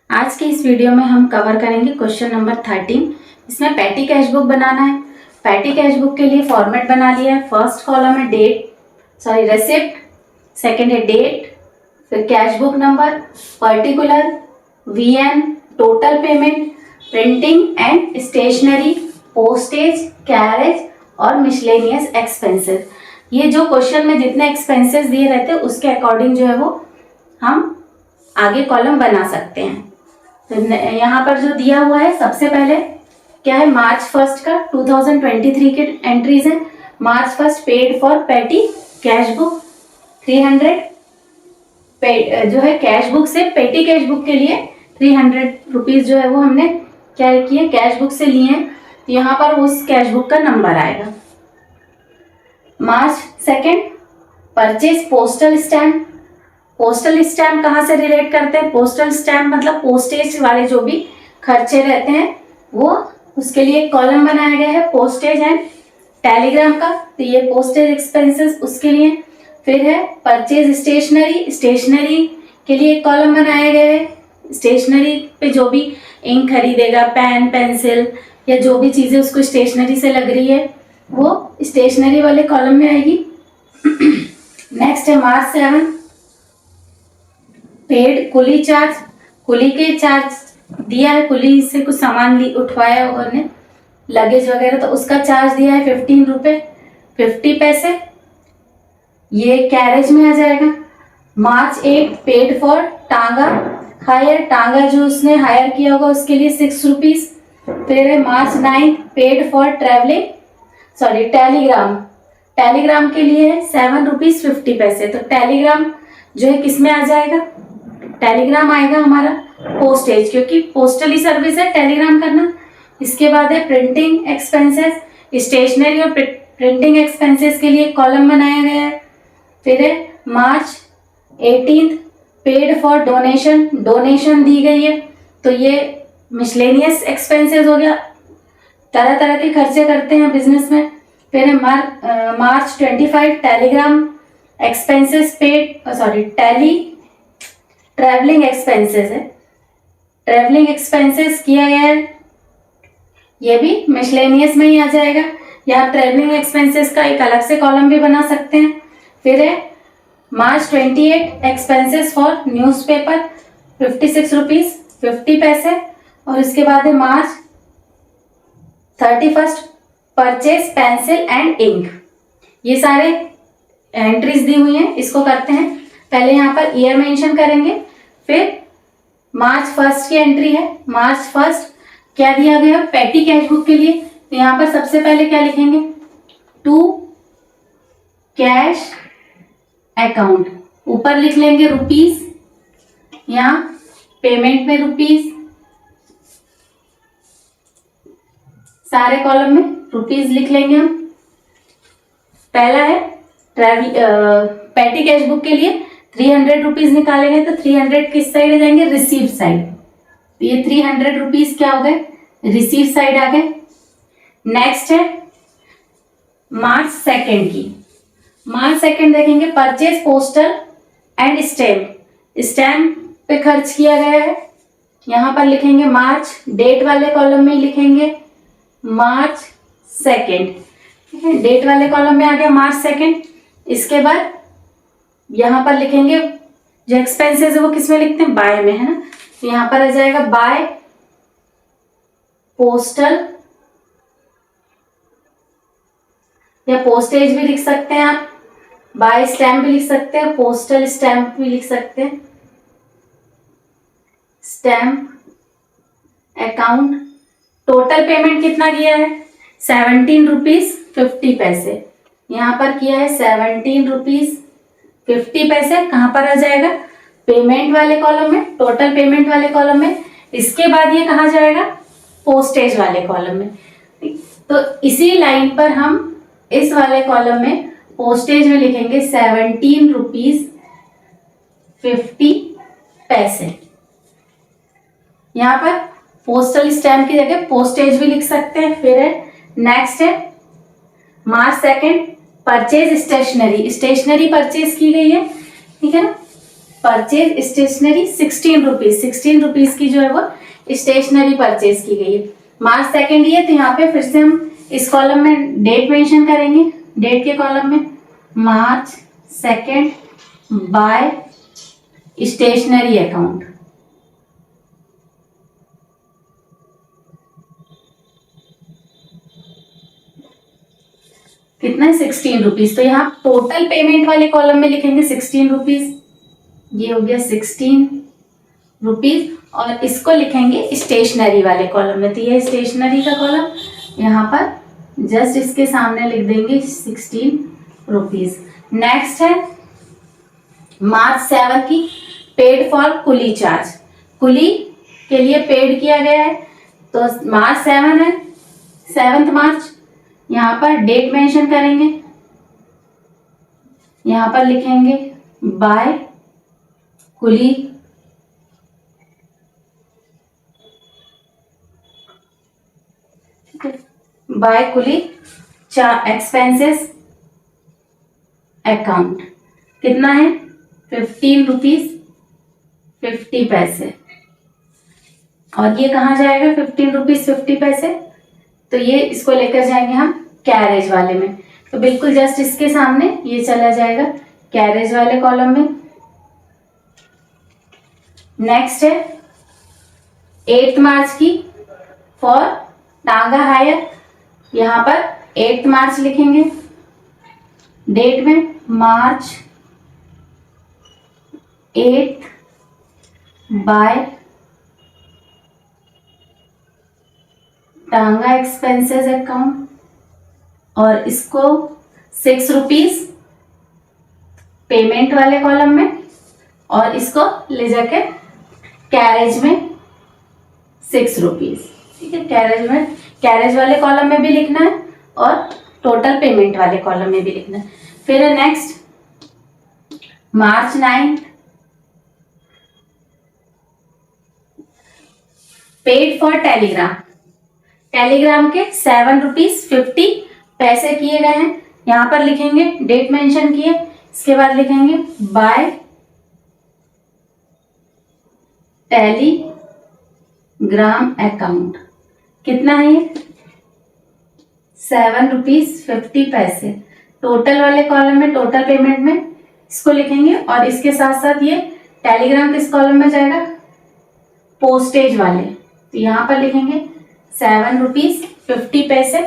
आज के इस वीडियो में हम कवर करेंगे क्वेश्चन नंबर 13। इसमें पैटी कैश बुक बनाना है। पैटी कैश बुक के लिए फॉर्मेट बना लिया है। फर्स्ट कॉलम है रेसिप्ट, सेकंड है डेट, फिर cash book number, particular, VN, total payment, printing and stationery, postage, carriage और मिसलेनियस एक्सपेंसेस। ये जो क्वेश्चन में जितने एक्सपेंसेस दिए रहते हैं उसके अकॉर्डिंग जो है वो हम आगे कॉलम बना सकते हैं। तो यहाँ पर जो दिया हुआ है सबसे पहले क्या है, मार्च 1 का 2023 के एंट्रीज है। मार्च 1 paid for petty cash book 300 जो है कैश बुक से पैटी कैश बुक के लिए 300 रुपीज जो है वो हमने क्या किए, कैश बुक से लिए हैं। तो यहाँ पर उस कैश बुक का नंबर आएगा। मार्च 2 purchase postal stamp. Postal stamp कहाँ से रिलेट करते हैं? पोस्टल स्टैम्प मतलब पोस्टेज वाले जो भी खर्चे रहते हैं वो, उसके लिए एक कॉलम बनाया गया है पोस्टेज एंड टेलीग्राम का। तो ये पोस्टेज एक्सपेंसेस उसके लिए। फिर है परचेज स्टेशनरी, स्टेशनरी के लिए एक कॉलम बनाया गया है। स्टेशनरी पे जो भी इंक खरीदेगा, पेन, पेंसिल या जो भी चीज़ें उसको स्टेशनरी से लग रही है वो स्टेशनरी वाले कॉलम में आएगी। नेक्स्ट है मार्च 7 पेड कुली चार्ज। कुली के चार्ज दिया है, कुली से कुछ सामान उठवाया उन्होंने, लगेज वगैरह, तो उसका चार्ज दिया है 15 रुपये 50 पैसे। ये कैरेज में आ जाएगा। मार्च 8 पेड फॉर टांगा हायर। टांगा जो उसने हायर किया होगा उसके लिए 6 रुपीज। फिर है मार्च 9 पेड फॉर टेलीग्राम। टेलीग्राम के लिए है 7 रुपीज 50 पैसे। तो टेलीग्राम जो है किस में आ जाएगा? टेलीग्राम आएगा हमारा पोस्टेज, क्योंकि पोस्टल ही सर्विस है टेलीग्राम करना। इसके बाद है प्रिंटिंग एक्सपेंसेस। स्टेशनरी और प्रिंटिंग एक्सपेंसेस के लिए कॉलम बनाया गया है। फिर है मार्च 18 पेड फॉर डोनेशन। डोनेशन दी गई है तो ये मिसलेनियस एक्सपेंसेस हो गया, तरह तरह के खर्चे करते हैं बिजनेस में। फिर है मार्च 25 Telegram expenses paid, travelling expenses है। ट्रैवलिंग एक्सपेंसेस किया गया है, ये भी मिसलेनियस में ही आ जाएगा। या ट्रैवलिंग एक्सपेंसेस का एक अलग से कॉलम भी बना सकते हैं। फिर है मार्च 28 एक्सपेंसेस फॉर न्यूज़पेपर 56 रुपीज 50 पैसे। और इसके बाद है मार्च 31 परचेज पेंसिल एंड इंक। ये सारे एंट्रीज दी हुई हैं, इसको करते हैं। पहले यहाँ पर ईयर मेंशन करेंगे, फिर मार्च 1 की एंट्री है। मार्च 1 क्या दिया गया पैटी कैश बुक के लिए? तो यहाँ पर सबसे पहले क्या लिखेंगे, टू कैश अकाउंट, ऊपर लिख लेंगे रुपीज, यहाँ पेमेंट में रुपीज, सारे कॉलम में रुपीज लिख लेंगे हम। पहला है पैटी कैश बुक के लिए 300 रुपीज निकालेंगे, तो 300 किस साइड जाएंगे? Receive side. तो ये 300 रुपीज क्या हो गए? रिसीव साइड आ गए। नेक्स्ट है मार्च 2 की। मार्च 2 देखेंगे purchase postal and stamp. Stamp पे खर्च किया गया है, यहाँ पर लिखेंगे मार्च, डेट वाले कॉलम में लिखेंगे मार्च 2। ठीक है, डेट वाले कॉलम में आ गया मार्च 2। इसके बाद यहाँ पर लिखेंगे जो एक्सपेंसेस है वो किस में लिखते हैं? बाय में, है ना। तो यहाँ पर आ जाएगा बाय पोस्टल, या पोस्टेज भी लिख सकते हैं आप, बाय स्टैम्प भी लिख सकते हैं, पोस्टल स्टैम्प भी लिख सकते हैं। Stamp account. टोटल पेमेंट कितना किया है? 17 रुपीज 50 पैसे। यहाँ पर किया है 17 रुपीज 50 पैसे। कहाँ पर आ जाएगा? पेमेंट वाले कॉलम में, टोटल पेमेंट वाले कॉलम में। इसके बाद ये कहाँ जाएगा? पोस्टेज वाले कॉलम में। तो इसी लाइन पर हम इस वाले कॉलम में पोस्टेज में लिखेंगे 17 रुपीज 50 पैसे। यहाँ पर पोस्टल स्टैम्प की जगह पोस्टेज भी लिख सकते हैं। फिर है नेक्स्ट है मार्च 2 परचेज स्टेशनरी। स्टेशनरी परचेज की गई है, ठीक है ना। परचेज स्टेशनरी 16 रुपीज, 16 रुपीज की जो है वो स्टेशनरी परचेज की गई है। मार्च 2 ये, तो यहाँ पे फिर से हम इस कॉलम में डेट मेंशन करेंगे। डेट के कॉलम में मार्च 2 बाय स्टेशनरी अकाउंट। कितना है 16 रुपीज। तो यहाँ टोटल पेमेंट वाले कॉलम में लिखेंगे 16 रुपीज, ये हो गया 16 रुपीज, और इसको लिखेंगे स्टेशनरी वाले कॉलम में। तो ये स्टेशनरी का कॉलम, यहाँ पर जस्ट इसके सामने लिख देंगे 16 रुपीज। नेक्स्ट है मार्च 7 की, पेड फॉर कुली चार्ज, कुली के लिए पेड किया गया है। तो मार्च 7 है, 7 मार्च, यहाँ पर डेट मेंशन करेंगे, यहाँ पर लिखेंगे बाय कुली बाय कुली एक्सपेंसेस अकाउंट। कितना है 15 रुपीज 50 पैसे। और ये कहाँ जाएगा 15 रुपीज 50 पैसे, तो ये इसको लेकर जाएंगे हम कैरेज वाले में। तो बिल्कुल जस्ट इसके सामने ये चला जाएगा कैरेज वाले कॉलम में। नेक्स्ट है 8 मार्च की, फॉर टांगा हायर, यहाँ पर 8 मार्च लिखेंगे, डेट में मार्च 8 बाय टांगा एक्सपेंसेस अकाउंट, और इसको 6 रुपीज पेमेंट वाले कॉलम में, और इसको ले जाके कैरेज में 6 रुपीज। ठीक है, कैरेज वाले कॉलम में भी लिखना है और टोटल पेमेंट वाले कॉलम में भी लिखना है। फिर है next March 9, paid for Telegram, Telegram के 7 रुपीज 50 पैसे किए गए हैं। यहाँ पर लिखेंगे डेट मेंशन किए, इसके बाद लिखेंगे बाय टेलीग्राम अकाउंट। कितना है ये 7 रुपीज 50 पैसे। टोटल वाले कॉलम में, टोटल पेमेंट में इसको लिखेंगे, और इसके साथ साथ ये टेलीग्राम किस कॉलम में जाएगा, पोस्टेज वाले। तो यहाँ पर लिखेंगे 7 रुपीज 50 पैसे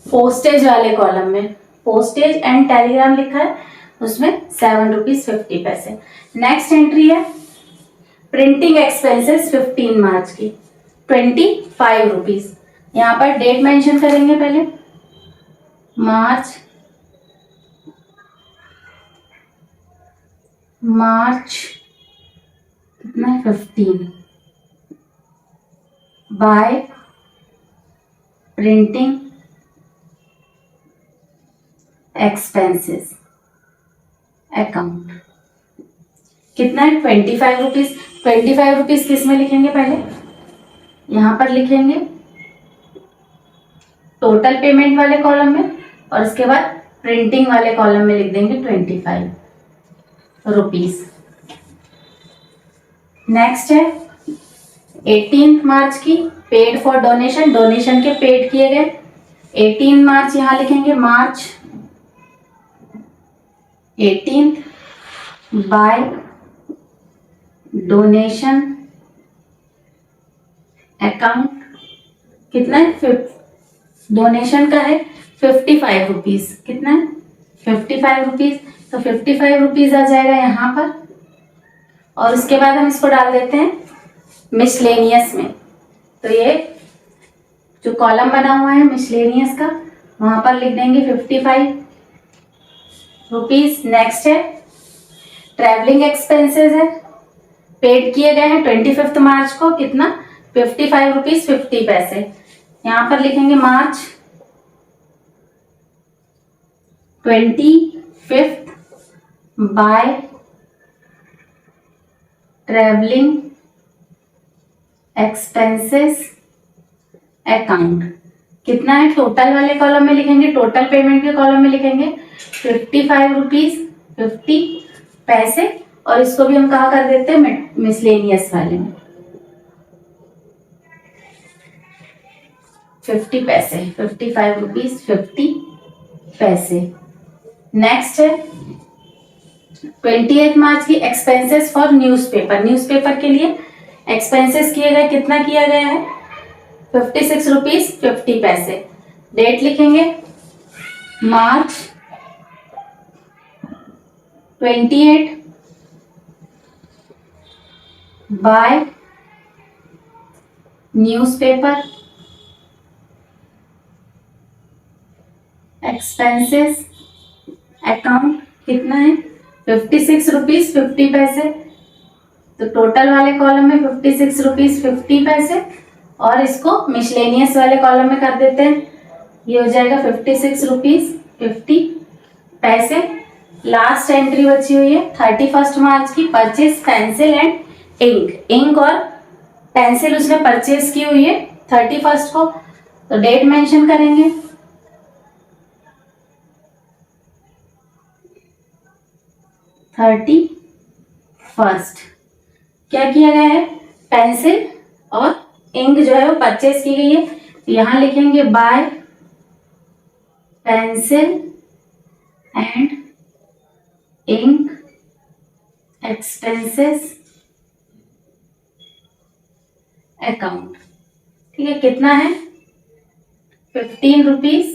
पोस्टेज वाले कॉलम में, पोस्टेज एंड टेलीग्राम लिखा है उसमें 7 रुपीज 50 पैसे। नेक्स्ट एंट्री है प्रिंटिंग एक्सपेंसेस 15 मार्च की 25 रुपीज। यहाँ पर डेट मेंशन करेंगे पहले, मार्च 15 बाय प्रिंटिंग एक्सपेंसेस अकाउंट। कितना है 25 रुपीज। 25 रुपीज किस में लिखेंगे, पहले यहाँ पर लिखेंगे टोटल पेमेंट वाले कॉलम में, और उसके बाद प्रिंटिंग वाले कॉलम में लिख देंगे 25 रुपीज। नेक्स्ट है 18 मार्च की, पेड फॉर डोनेशन, डोनेशन के पेड किए गए 18 मार्च, यहाँ लिखेंगे मार्च 18 बाय डोनेशन अकाउंट। कितना है डोनेशन का है 55 रुपीज। कितना है 55 रुपीज। तो 55 रुपीज आ जाएगा यहाँ पर, और उसके बाद हम इसको डाल देते हैं मिसलेनियस में। तो ये जो कॉलम बना हुआ है मिसलेनियस का, वहां पर लिख देंगे 55 रुपीज। नेक्स्ट है ट्रैवलिंग एक्सपेंसेस है, पेड किए गए हैं 25 मार्च को। कितना 55 रुपीज 50 पैसे। यहाँ पर लिखेंगे मार्च 25 बाय ट्रैवलिंग एक्सपेंसेस अकाउंट। कितना है टोटल वाले कॉलम में लिखेंगे, टोटल पेमेंट के कॉलम में लिखेंगे 55 रुपीज 50 पैसे, और इसको भी हम कहा कर देते हैं मिसलेनियस वाले में। 50 पैसे, 55 रुपीज 50 पैसे। नेक्स्ट है 28 मार्च की एक्सपेंसेस फॉर न्यूज़पेपर। न्यूज़पेपर के लिए एक्सपेंसेस किए गए, कितना किया गया है? 56 रुपीज 50 पैसे। डेट लिखेंगे मार्च 28 बाय न्यूज़पेपर। एक्सपेंसेस अकाउंट कितना है? 56 रुपीज 50 पैसे। तो टोटल वाले कॉलम में 56 रुपीज 50 पैसे और इसको मिसलेनियस वाले कॉलम में कर देते हैं। ये हो जाएगा 56 रुपीज 50 पैसे। लास्ट एंट्री बची हुई है 31 मार्च की, purchase pencil and ink. Ink और पेंसिल उसने परचेज की हुई है 31 को, तो डेट मेंशन करेंगे। Thirty first. क्या किया गया है? पेंसिल और इंक जो है वो परचेज की गई है, तो यहां लिखेंगे buy pencil and ink expenses account. ठीक है, कितना है? 15 रुपीज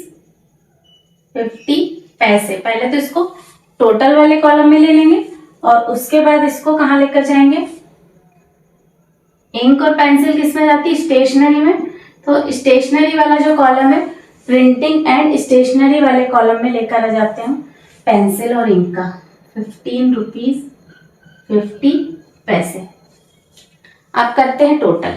50 पैसे। पहले तो इसको टोटल वाले कॉलम में ले लेंगे और उसके बाद इसको कहाँ लेकर जाएंगे? इंक और पेंसिल किस में जाती है? स्टेशनरी में। तो स्टेशनरी वाला जो कॉलम है, प्रिंटिंग एंड स्टेशनरी वाले कॉलम में लेकर आ जाते हैं पेंसिल और इंक का। 15 रुपीज 50 पैसे। अब करते हैं टोटल।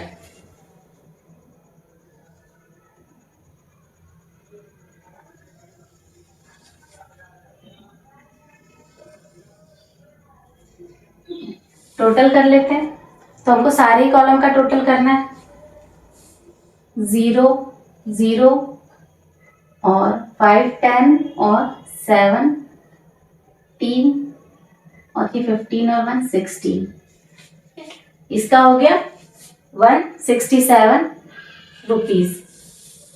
टोटल कर लेते हैं, तो हमको सारे कॉलम का टोटल करना है। 0 0 और 5 10 और 7 3 और ये 15 और 1 16। इसका हो गया 167 रुपीज।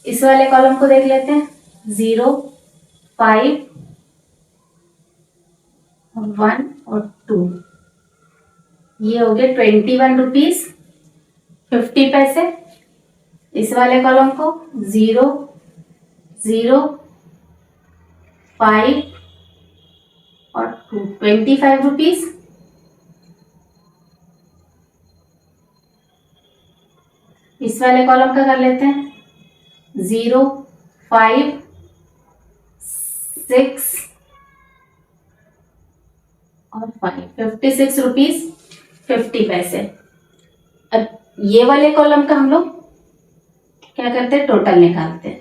इस वाले कॉलम को देख लेते हैं। 0 5 1 और 2, ये हो गया 21 रुपीज 50 पैसे। इस वाले कॉलम को 0 0 5 और 2, 25 रुपीज। इस वाले कॉलम का कर लेते हैं। 0 5 6 और 5, 56 रुपीज 50 पैसे। अब ये वाले कॉलम का हम लोग क्या करते हैं? टोटल निकालते हैं।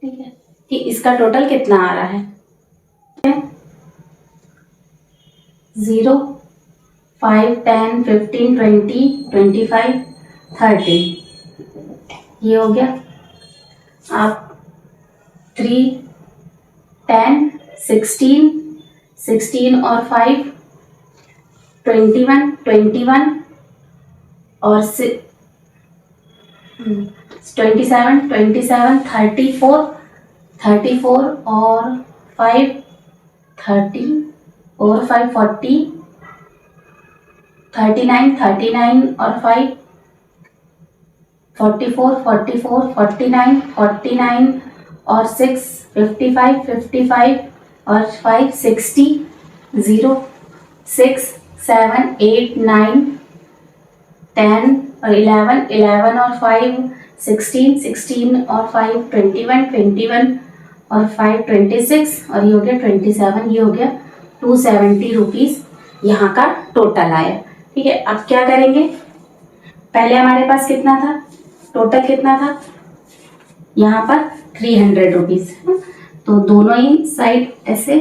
ठीक है, कि इसका टोटल कितना आ रहा है? 0 5 10 15 20 25 30, ये हो गया। आप 3 10 16 16 और 5 21 21 और 27 27 34 34 और 5 30 और 5 40 39 39 और 5 44 44 49 49 और 6 55 55 और 5 60 0 6 7 8 9 10 और 11 11 और 5 16 16 और 5 21 21 और 5 26 और ये हो गया 27, ये हो गया 270 रुपीज यहाँ का टोटल आया। ठीक है, अब क्या करेंगे? पहले हमारे पास कितना था? टोटल कितना था? यहाँ पर 300 रुपीज। तो दोनों ही साइड ऐसे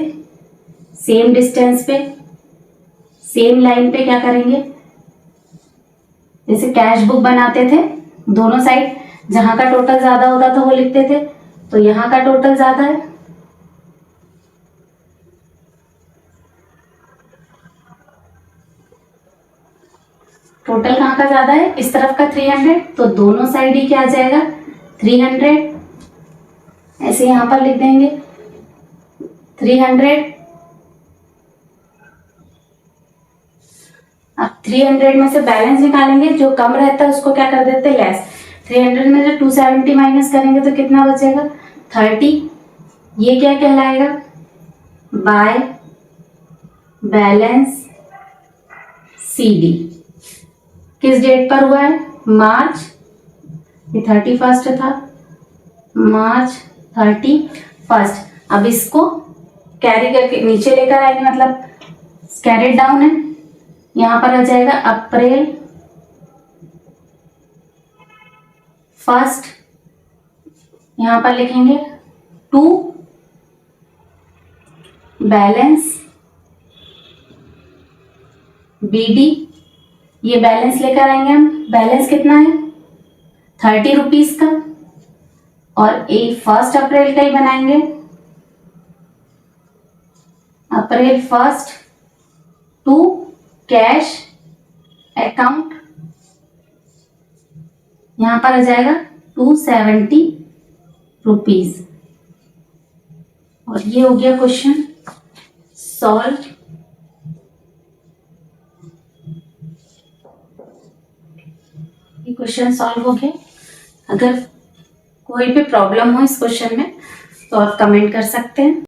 सेम डिस्टेंस पे, सेम लाइन पे क्या करेंगे? जैसे कैश बुक बनाते थे, दोनों साइड जहां का टोटल ज्यादा होता था वो लिखते थे, तो यहाँ का टोटल ज्यादा है टोटल कहाँ का ज्यादा है, इस तरफ का 300, तो दोनों साइड ही क्या आ जाएगा 300, ऐसे यहां पर लिख देंगे 300। अब 300 में से बैलेंस निकालेंगे, जो कम रहता है उसको क्या कर देते लेस। 300 में से 270 माइनस करेंगे तो कितना बचेगा 30। ये क्या कहलाएगा बाय बैलेंस CD। किस डेट पर हुआ है, मार्च, ये 31 था, मार्च 31। अब इसको कैरी करके नीचे लेकर आएंगे, मतलब कैरेट डाउन है, यहां पर आ जाएगा अप्रैल 1, यहां पर लिखेंगे टू बैलेंस BD। ये बैलेंस लेकर आएंगे हम, बैलेंस कितना है 30 रुपीज का, और 1 अप्रैल का ही बनाएंगे, अप्रैल 1 टू कैश अकाउंट, यहां पर आ जाएगा 270 रुपीज। और ये हो गया क्वेश्चन सॉल्व। ये क्वेश्चन सॉल्व हो गया। अगर कोई भी प्रॉब्लम हो इस क्वेश्चन में तो आप कमेंट कर सकते हैं।